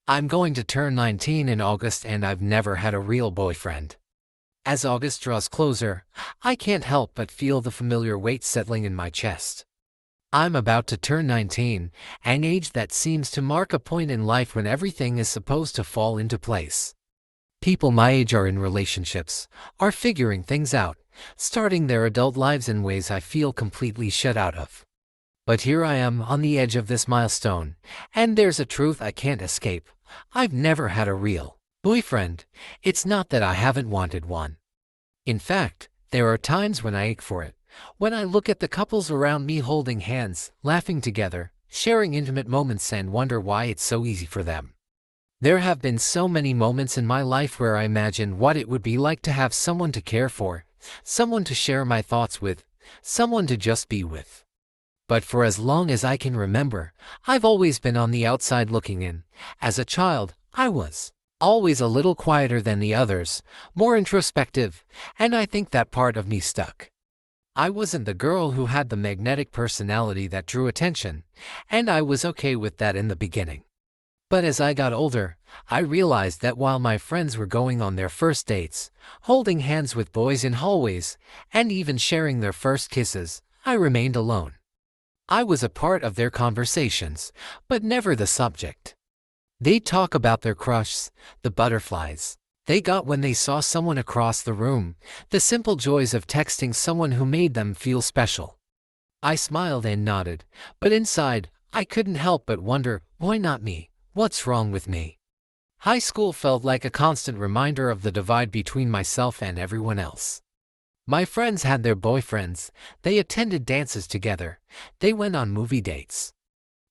I'm going to turn 19 in August and I've never had a real boyfriend. As August draws closer, I can't help but feel the familiar weight settling in my chest. I'm about to turn 19, an age that seems to mark a point in life when everything is supposed to fall into place. People my age are in relationships, are figuring things out, starting their adult lives in ways I feel completely shut out of. But here I am on the edge of this milestone, and there's a truth I can't escape. I've never had a real boyfriend. It's not that I haven't wanted one. In fact, there are times when I ache for it. When I look at the couples around me holding hands, laughing together, sharing intimate moments and wonder why it's so easy for them. There have been so many moments in my life where I imagine what it would be like to have someone to care for, someone to share my thoughts with, someone to just be with. But for as long as I can remember, I've always been on the outside looking in. As a child, I was always a little quieter than the others, more introspective, and I think that part of me stuck. I wasn't the girl who had the magnetic personality that drew attention, and I was okay with that in the beginning. But as I got older, I realized that while my friends were going on their first dates, holding hands with boys in hallways, and even sharing their first kisses, I remained alone. I was a part of their conversations, but never the subject. They'd talk about their crushes, the butterflies they got when they saw someone across the room, the simple joys of texting someone who made them feel special. I smiled and nodded, but inside, I couldn't help but wonder, why not me? What's wrong with me? High school felt like a constant reminder of the divide between myself and everyone else. My friends had their boyfriends, they attended dances together, they went on movie dates.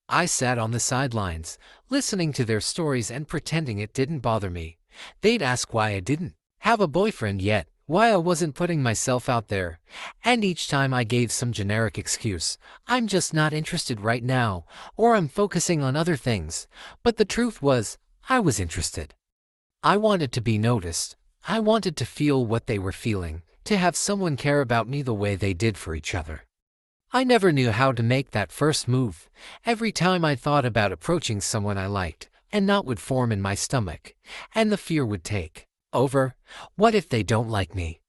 I sat on the sidelines, listening to their stories and pretending it didn't bother me. They'd ask why I didn't have a boyfriend yet, why I wasn't putting myself out there, and each time I gave some generic excuse, I'm just not interested right now, or I'm focusing on other things, but the truth was, I was interested. I wanted to be noticed, I wanted to feel what they were feeling, to have someone care about me the way they did for each other. I never knew how to make that first move. Every time I thought about approaching someone I liked, a knot would form in my stomach, and the fear would take over. What if they don't like me?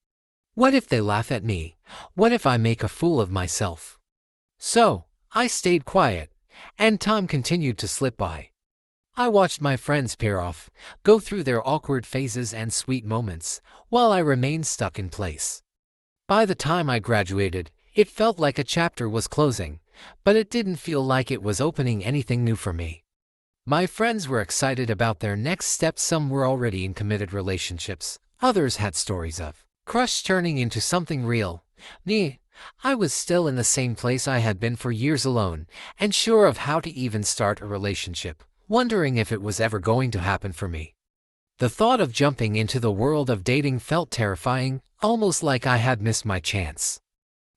What if they laugh at me? What if I make a fool of myself? So, I stayed quiet, and time continued to slip by. I watched my friends pair off, go through their awkward phases and sweet moments, while I remained stuck in place. By the time I graduated, it felt like a chapter was closing, but it didn't feel like it was opening anything new for me. My friends were excited about their next steps. Some were already in committed relationships, others had stories of crush turning into something real. Me, I was still in the same place I had been for years, alone, and sure of how to even start a relationship, wondering if it was ever going to happen for me. The thought of jumping into the world of dating felt terrifying, almost like I had missed my chance.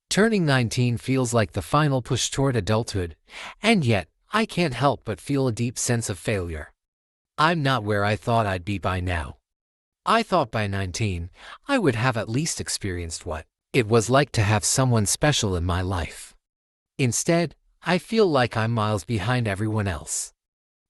Turning 19 feels like the final push toward adulthood, and yet, I can't help but feel a deep sense of failure. I'm not where I thought I'd be by now. I thought by 19, I would have at least experienced what it was like to have someone special in my life. Instead, I feel like I'm miles behind everyone else.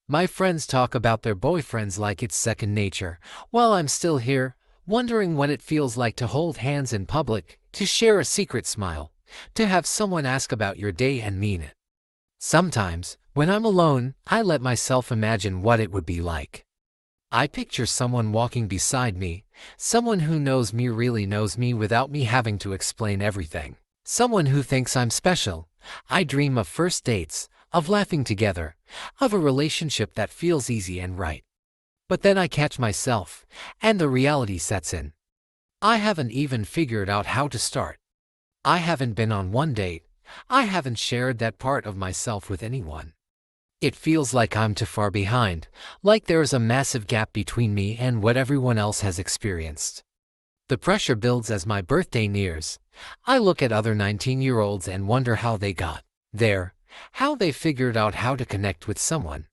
My friends talk about their boyfriends like it's second nature, while I'm still here, wondering what it feels like to hold hands in public, to share a secret smile, to have someone ask about your day and mean it. Sometimes, when I'm alone, I let myself imagine what it would be like. I picture someone walking beside me, someone who knows me, really knows me without me having to explain everything. Someone who thinks I'm special. I dream of first dates, of laughing together, of a relationship that feels easy and right. But then I catch myself, and the reality sets in. I haven't even figured out how to start. I haven't been on one date. I haven't shared that part of myself with anyone. It feels like I'm too far behind, like there's a massive gap between me and what everyone else has experienced. The pressure builds as my birthday nears. I look at other 19-year-olds and wonder how they got there, how they figured out how to connect with someone.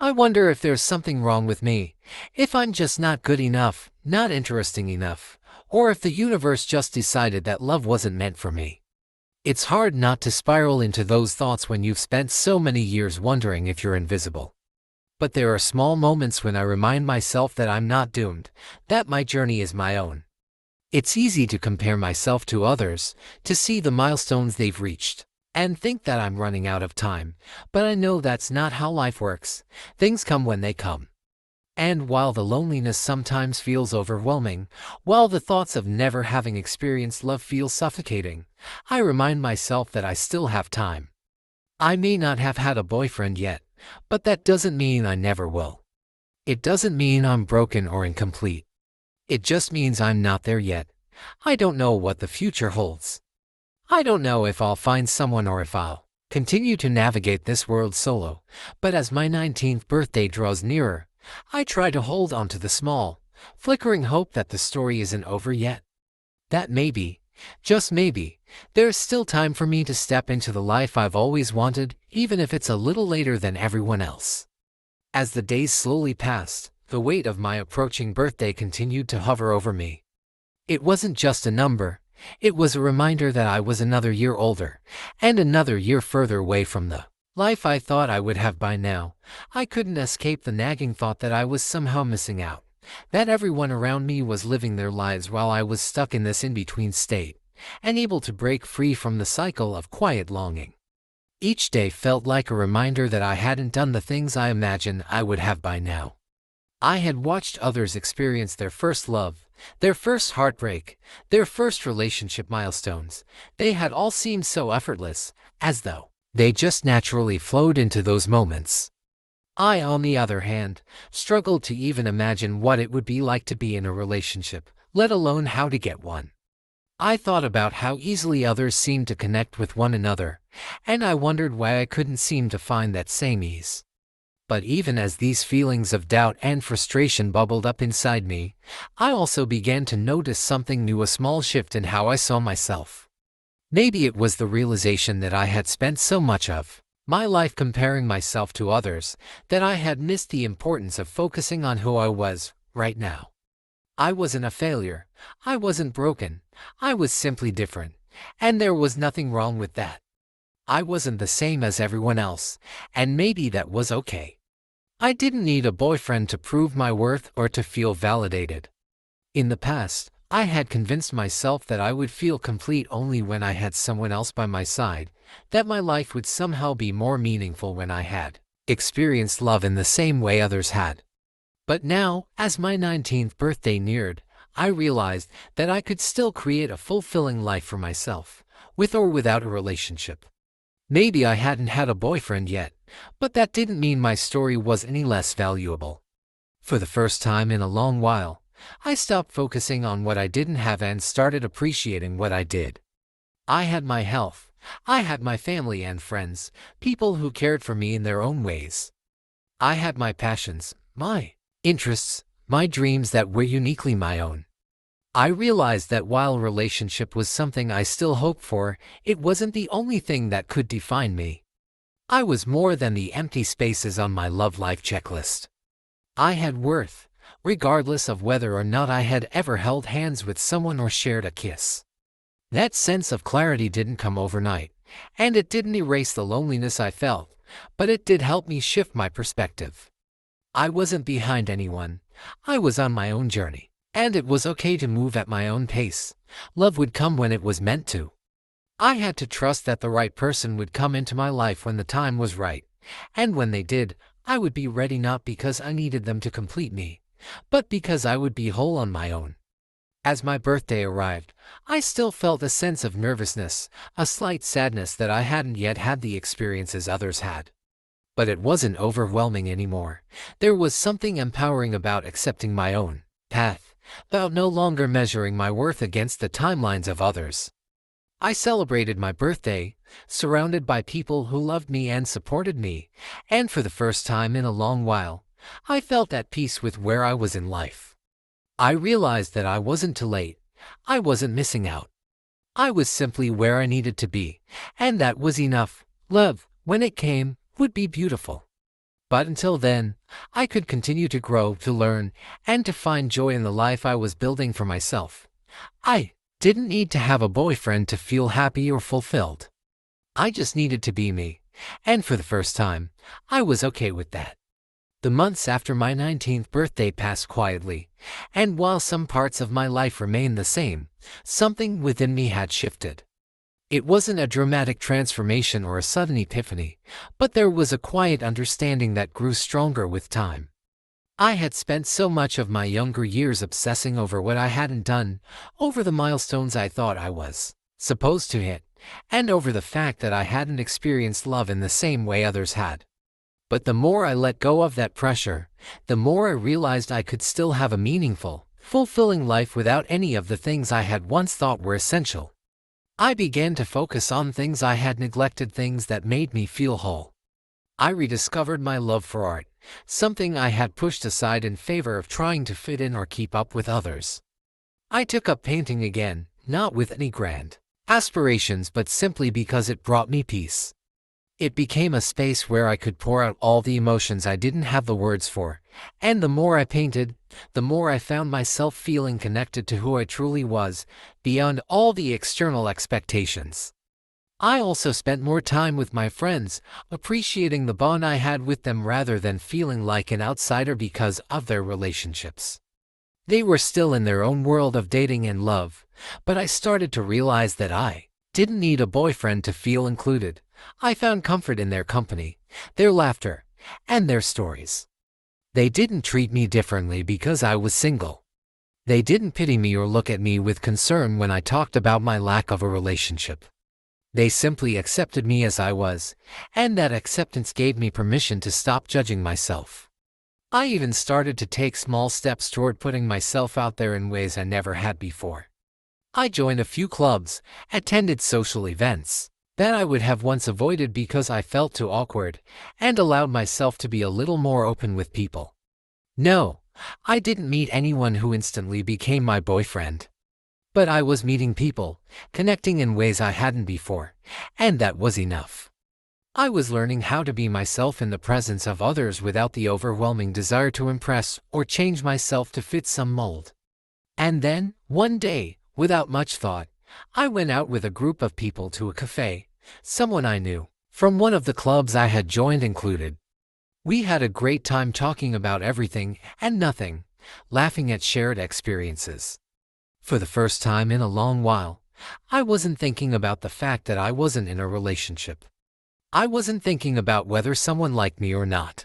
I wonder if there's something wrong with me, if I'm just not good enough, not interesting enough, or if the universe just decided that love wasn't meant for me. It's hard not to spiral into those thoughts when you've spent so many years wondering if you're invisible. But there are small moments when I remind myself that I'm not doomed, that my journey is my own. It's easy to compare myself to others, to see the milestones they've reached, and think that I'm running out of time, but I know that's not how life works. Things come when they come. And while the loneliness sometimes feels overwhelming, while the thoughts of never having experienced love feel suffocating, I remind myself that I still have time. I may not have had a boyfriend yet, but that doesn't mean I never will. It doesn't mean I'm broken or incomplete. It just means I'm not there yet. I don't know what the future holds. I don't know if I'll find someone or if I'll continue to navigate this world solo, but as my 19th birthday draws nearer, I try to hold on to the small, flickering hope that the story isn't over yet. That maybe, just maybe, there's still time for me to step into the life I've always wanted, even if it's a little later than everyone else. As the days slowly passed, the weight of my approaching birthday continued to hover over me. It wasn't just a number, it was a reminder that I was another year older, and another year further away from the life I thought I would have by now. I couldn't escape the nagging thought that I was somehow missing out, that everyone around me was living their lives while I was stuck in this in-between state, unable to break free from the cycle of quiet longing. Each day felt like a reminder that I hadn't done the things I imagined I would have by now. I had watched others experience their first love, their first heartbreak, their first relationship milestones. They had all seemed so effortless, as though they just naturally flowed into those moments. I, on the other hand, struggled to even imagine what it would be like to be in a relationship, let alone how to get one. I thought about how easily others seemed to connect with one another, and I wondered why I couldn't seem to find that same ease. But even as these feelings of doubt and frustration bubbled up inside me, I also began to notice something new, a small shift in how I saw myself. Maybe it was the realization that I had spent so much of my life comparing myself to others, that I had missed the importance of focusing on who I was right now. I wasn't a failure, I wasn't broken, I was simply different, and there was nothing wrong with that. I wasn't the same as everyone else, and maybe that was okay. I didn't need a boyfriend to prove my worth or to feel validated. In the past, I had convinced myself that I would feel complete only when I had someone else by my side, that my life would somehow be more meaningful when I had experienced love in the same way others had. But now, as my 19th birthday neared, I realized that I could still create a fulfilling life for myself, with or without a relationship. Maybe I hadn't had a boyfriend yet, but that didn't mean my story was any less valuable. For the first time in a long while, I stopped focusing on what I didn't have and started appreciating what I did. I had my health, I had my family and friends, people who cared for me in their own ways. I had my passions, my interests, my dreams that were uniquely my own. I realized that while relationship was something I still hoped for, it wasn't the only thing that could define me. I was more than the empty spaces on my love life checklist. I had worth, regardless of whether or not I had ever held hands with someone or shared a kiss. That sense of clarity didn't come overnight, and it didn't erase the loneliness I felt, but it did help me shift my perspective. I wasn't behind anyone, I was on my own journey. And it was okay to move at my own pace. Love would come when it was meant to. I had to trust that the right person would come into my life when the time was right. And when they did, I would be ready, not because I needed them to complete me, but because I would be whole on my own. As my birthday arrived, I still felt a sense of nervousness, a slight sadness that I hadn't yet had the experiences others had. But it wasn't overwhelming anymore. There was something empowering about accepting my own path, about no longer measuring my worth against the timelines of others. I celebrated my birthday, surrounded by people who loved me and supported me, and for the first time in a long while, I felt at peace with where I was in life. I realized that I wasn't too late, I wasn't missing out. I was simply where I needed to be, and that was enough. Love, when it came, would be beautiful. But until then, I could continue to grow, to learn, and to find joy in the life I was building for myself. I didn't need to have a boyfriend to feel happy or fulfilled. I just needed to be me, and for the first time, I was okay with that. The months after my 19th birthday passed quietly, and while some parts of my life remained the same, something within me had shifted. It wasn't a dramatic transformation or a sudden epiphany, but there was a quiet understanding that grew stronger with time. I had spent so much of my younger years obsessing over what I hadn't done, over the milestones I thought I was supposed to hit, and over the fact that I hadn't experienced love in the same way others had. But the more I let go of that pressure, the more I realized I could still have a meaningful, fulfilling life without any of the things I had once thought were essential. I began to focus on things I had neglected, things that made me feel whole. I rediscovered my love for art, something I had pushed aside in favor of trying to fit in or keep up with others. I took up painting again, not with any grand aspirations but simply because it brought me peace. It became a space where I could pour out all the emotions I didn't have the words for, and the more I painted, the more I found myself feeling connected to who I truly was, beyond all the external expectations. I also spent more time with my friends, appreciating the bond I had with them rather than feeling like an outsider because of their relationships. They were still in their own world of dating and love, but I started to realize that I didn't need a boyfriend to feel included. I found comfort in their company, their laughter, and their stories. They didn't treat me differently because I was single. They didn't pity me or look at me with concern when I talked about my lack of a relationship. They simply accepted me as I was, and that acceptance gave me permission to stop judging myself. I even started to take small steps toward putting myself out there in ways I never had before. I joined a few clubs, attended social events that I would have once avoided because I felt too awkward, and allowed myself to be a little more open with people. No, I didn't meet anyone who instantly became my boyfriend. But I was meeting people, connecting in ways I hadn't before, and that was enough. I was learning how to be myself in the presence of others without the overwhelming desire to impress or change myself to fit some mold. And then, one day, without much thought, I went out with a group of people to a cafe, someone I knew from one of the clubs I had joined included. We had a great time talking about everything and nothing, laughing at shared experiences. For the first time in a long while, I wasn't thinking about the fact that I wasn't in a relationship. I wasn't thinking about whether someone liked me or not.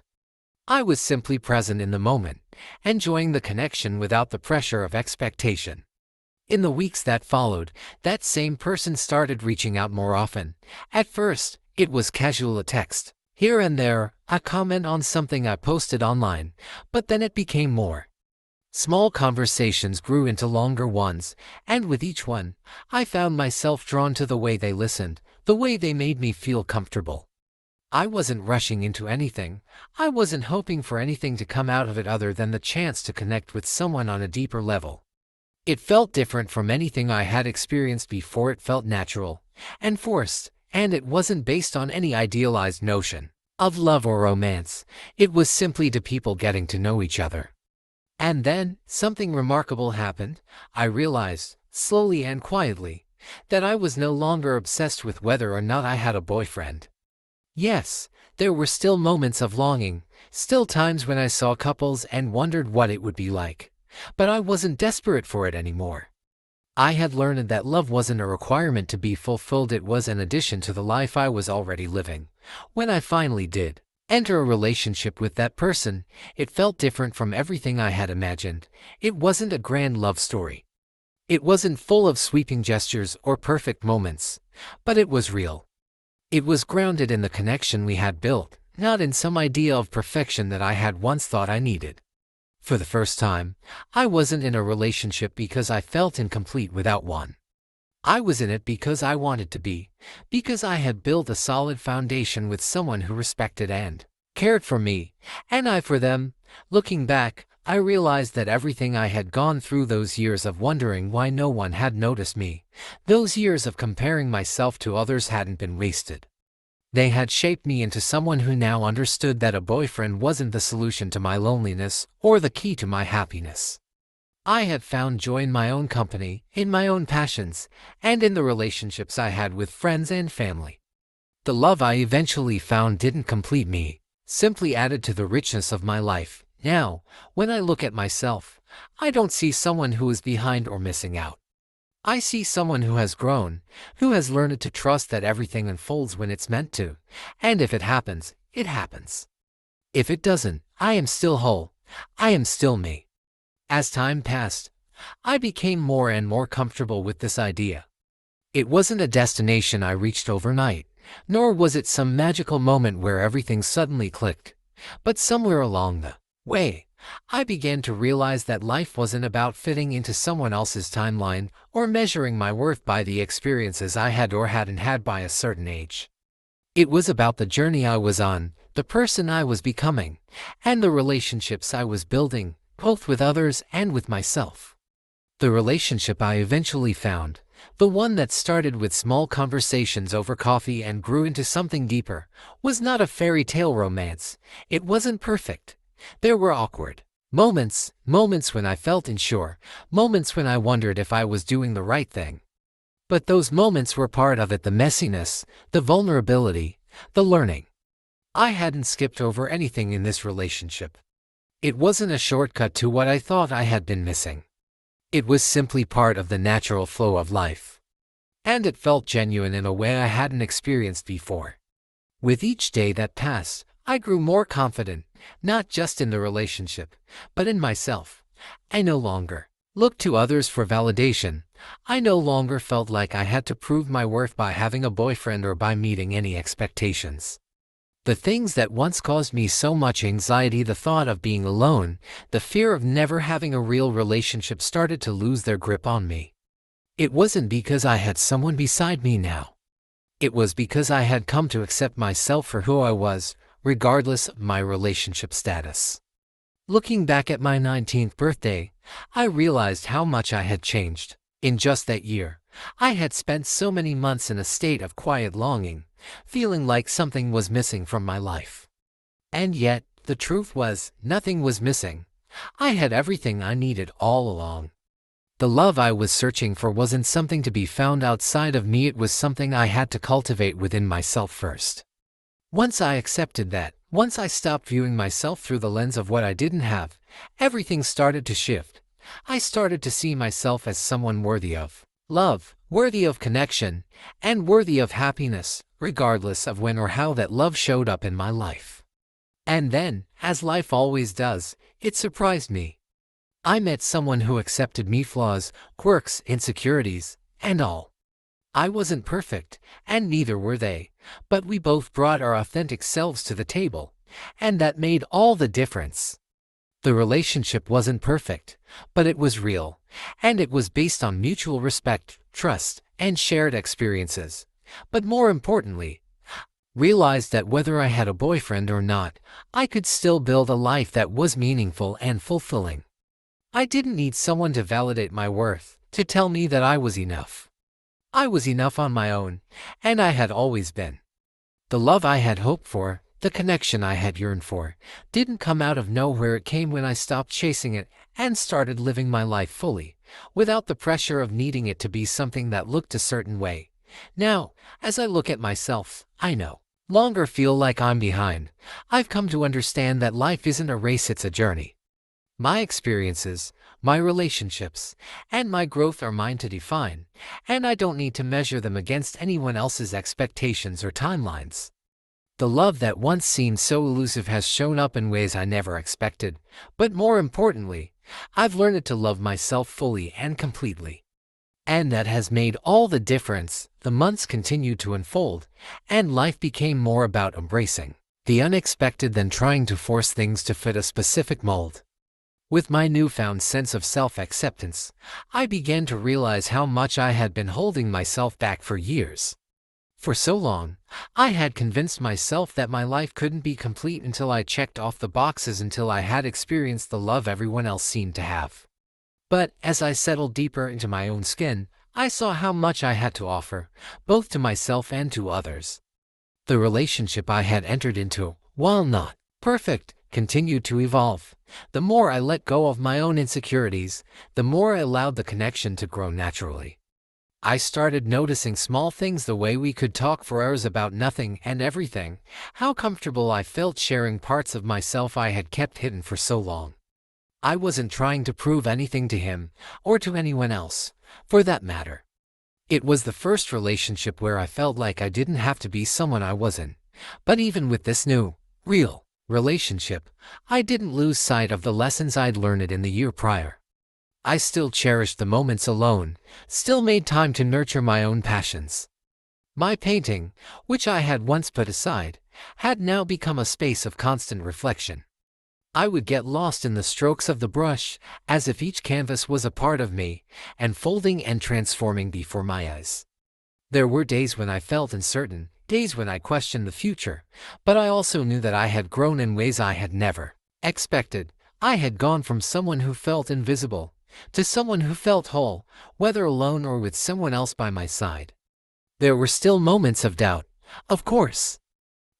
I was simply present in the moment, enjoying the connection without the pressure of expectation. In the weeks that followed, that same person started reaching out more often. At first, it was casual, a text, here and there, a comment on something I posted online, but then it became more. Small conversations grew into longer ones, and with each one, I found myself drawn to the way they listened, the way they made me feel comfortable. I wasn't rushing into anything. I wasn't hoping for anything to come out of it other than the chance to connect with someone on a deeper level. It felt different from anything I had experienced before. It felt natural and forced, and it wasn't based on any idealized notion of love or romance. It was simply two people getting to know each other. And then, something remarkable happened. I realized, slowly and quietly, that I was no longer obsessed with whether or not I had a boyfriend. Yes, there were still moments of longing, still times when I saw couples and wondered what it would be like, but I wasn't desperate for it anymore. I had learned that love wasn't a requirement to be fulfilled, it was an addition to the life I was already living. When I finally did enter a relationship with that person, it felt different from everything I had imagined. It wasn't a grand love story. It wasn't full of sweeping gestures or perfect moments, but it was real. It was grounded in the connection we had built, not in some idea of perfection that I had once thought I needed. For the first time, I wasn't in a relationship because I felt incomplete without one. I was in it because I wanted to be, because I had built a solid foundation with someone who respected and cared for me, and I for them. Looking back, I realized that everything I had gone through, those years of wondering why no one had noticed me, those years of comparing myself to others, hadn't been wasted. They had shaped me into someone who now understood that a boyfriend wasn't the solution to my loneliness or the key to my happiness. I had found joy in my own company, in my own passions, and in the relationships I had with friends and family. The love I eventually found didn't complete me. simply added to the richness of my life. Now, when I look at myself, I don't see someone who is behind or missing out. I see someone who has grown, who has learned to trust that everything unfolds when it's meant to, and if it happens, it happens. If it doesn't, I am still whole. I am still me. As time passed, I became more and more comfortable with this idea. It wasn't a destination I reached overnight, nor was it some magical moment where everything suddenly clicked. But somewhere along the way, I began to realize that life wasn't about fitting into someone else's timeline or measuring my worth by the experiences I had or hadn't had by a certain age. It was about the journey I was on, the person I was becoming, and the relationships I was building, both with others and with myself. The relationship I eventually found, the one that started with small conversations over coffee and grew into something deeper, was not a fairy tale romance. It wasn't perfect. There were awkward moments when I felt unsure, moments when I wondered if I was doing the right thing. But those moments were part of it, the messiness, the vulnerability, the learning. I hadn't skipped over anything in this relationship. It wasn't a shortcut to what I thought I had been missing. It was simply part of the natural flow of life. And it felt genuine in a way I hadn't experienced before. With each day that passed, I grew more confident, not just in the relationship, but in myself. I no longer looked to others for validation. I no longer felt like I had to prove my worth by having a boyfriend or by meeting any expectations. The things that once caused me so much anxiety, the thought of being alone, the fear of never having a real relationship, started to lose their grip on me. It wasn't because I had someone beside me now. It was because I had come to accept myself for who I was, regardless of my relationship status. Looking back at my 19th birthday, I realized how much I had changed. In just that year, I had spent so many months in a state of quiet longing, feeling like something was missing from my life. And yet, the truth was, nothing was missing. I had everything I needed all along. The love I was searching for wasn't something to be found outside of me, it was something I had to cultivate within myself first. Once I accepted that, once I stopped viewing myself through the lens of what I didn't have, everything started to shift. I started to see myself as someone worthy of love, worthy of connection, and worthy of happiness, regardless of when or how that love showed up in my life. And then, as life always does, it surprised me. I met someone who accepted me, flaws, quirks, insecurities, and all. I wasn't perfect, and neither were they, but we both brought our authentic selves to the table, and that made all the difference. The relationship wasn't perfect, but it was real, and it was based on mutual respect, trust, and shared experiences. But more importantly, realized that whether I had a boyfriend or not, I could still build a life that was meaningful and fulfilling. I didn't need someone to validate my worth, to tell me that I was enough. I was enough on my own, and I had always been. The love I had hoped for, the connection I had yearned for, didn't come out of nowhere. It came when I stopped chasing it and started living my life fully, without the pressure of needing it to be something that looked a certain way. Now, as I look at myself, I no longer feel like I'm behind. I've come to understand that life isn't a race, it's a journey. My experiences, my relationships, and my growth are mine to define, and I don't need to measure them against anyone else's expectations or timelines. The love that once seemed so elusive has shown up in ways I never expected, but more importantly, I've learned to love myself fully and completely. And that has made all the difference. The months continued to unfold, and life became more about embracing the unexpected than trying to force things to fit a specific mold. With my newfound sense of self-acceptance, I began to realize how much I had been holding myself back for years. For so long, I had convinced myself that my life couldn't be complete until I checked off the boxes, until I had experienced the love everyone else seemed to have. But as I settled deeper into my own skin, I saw how much I had to offer, both to myself and to others. The relationship I had entered into, while not perfect, continued to evolve. The more I let go of my own insecurities, the more I allowed the connection to grow naturally. I started noticing small things, the way we could talk for hours about nothing and everything, how comfortable I felt sharing parts of myself I had kept hidden for so long. I wasn't trying to prove anything to him, or to anyone else, for that matter. It was the first relationship where I felt like I didn't have to be someone I wasn't. But even with this new, real relationship, I didn't lose sight of the lessons I'd learned in the year prior. I still cherished the moments alone, still made time to nurture my own passions. My painting, which I had once put aside, had now become a space of constant reflection. I would get lost in the strokes of the brush, as if each canvas was a part of me, unfolding and transforming before my eyes. There were days when I felt uncertain, days when I questioned the future, but I also knew that I had grown in ways I had never expected. I had gone from someone who felt invisible to someone who felt whole, whether alone or with someone else by my side. There were still moments of doubt, of course.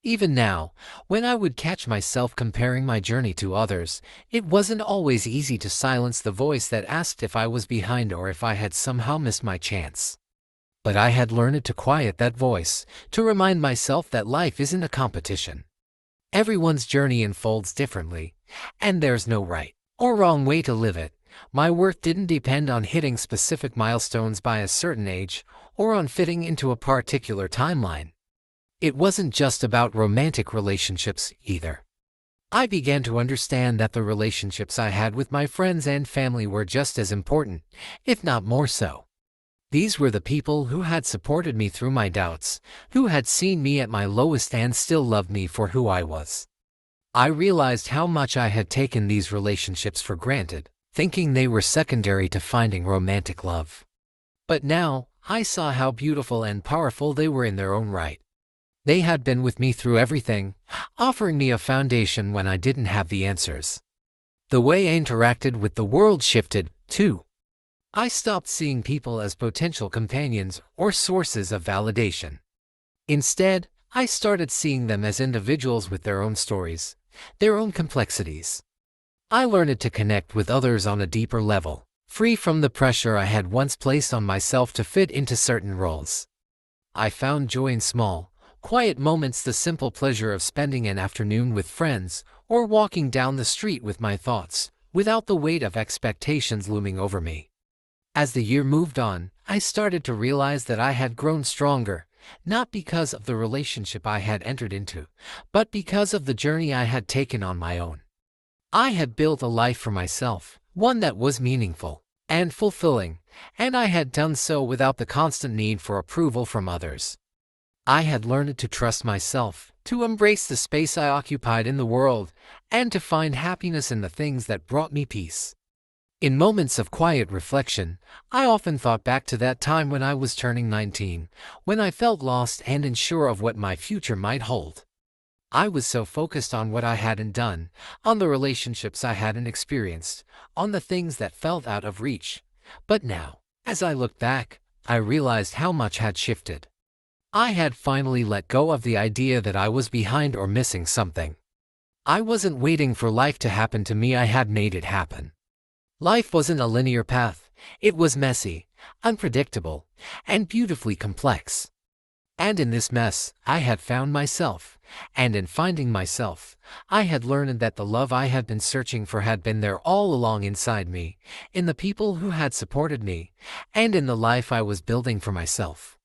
Even now, when I would catch myself comparing my journey to others, it wasn't always easy to silence the voice that asked if I was behind or if I had somehow missed my chance. But I had learned to quiet that voice, to remind myself that life isn't a competition. Everyone's journey unfolds differently, and there's no right or wrong way to live it. My worth didn't depend on hitting specific milestones by a certain age, or on fitting into a particular timeline. It wasn't just about romantic relationships, either. I began to understand that the relationships I had with my friends and family were just as important, if not more so. These were the people who had supported me through my doubts, who had seen me at my lowest and still loved me for who I was. I realized how much I had taken these relationships for granted, thinking they were secondary to finding romantic love. But now, I saw how beautiful and powerful they were in their own right. They had been with me through everything, offering me a foundation when I didn't have the answers. The way I interacted with the world shifted, too. I stopped seeing people as potential companions or sources of validation. Instead, I started seeing them as individuals with their own stories, their own complexities. I learned to connect with others on a deeper level, free from the pressure I had once placed on myself to fit into certain roles. I found joy in small, quiet moments, the simple pleasure of spending an afternoon with friends, or walking down the street with my thoughts, without the weight of expectations looming over me. As the year moved on, I started to realize that I had grown stronger, not because of the relationship I had entered into, but because of the journey I had taken on my own. I had built a life for myself, one that was meaningful and fulfilling, and I had done so without the constant need for approval from others. I had learned to trust myself, to embrace the space I occupied in the world, and to find happiness in the things that brought me peace. In moments of quiet reflection, I often thought back to that time when I was turning 19, when I felt lost and unsure of what my future might hold. I was so focused on what I hadn't done, on the relationships I hadn't experienced, on the things that felt out of reach. But now, as I look back, I realized how much had shifted. I had finally let go of the idea that I was behind or missing something. I wasn't waiting for life to happen to me, I had made it happen. Life wasn't a linear path, it was messy, unpredictable, and beautifully complex. And in this mess, I had found myself, and in finding myself, I had learned that the love I had been searching for had been there all along inside me, in the people who had supported me, and in the life I was building for myself.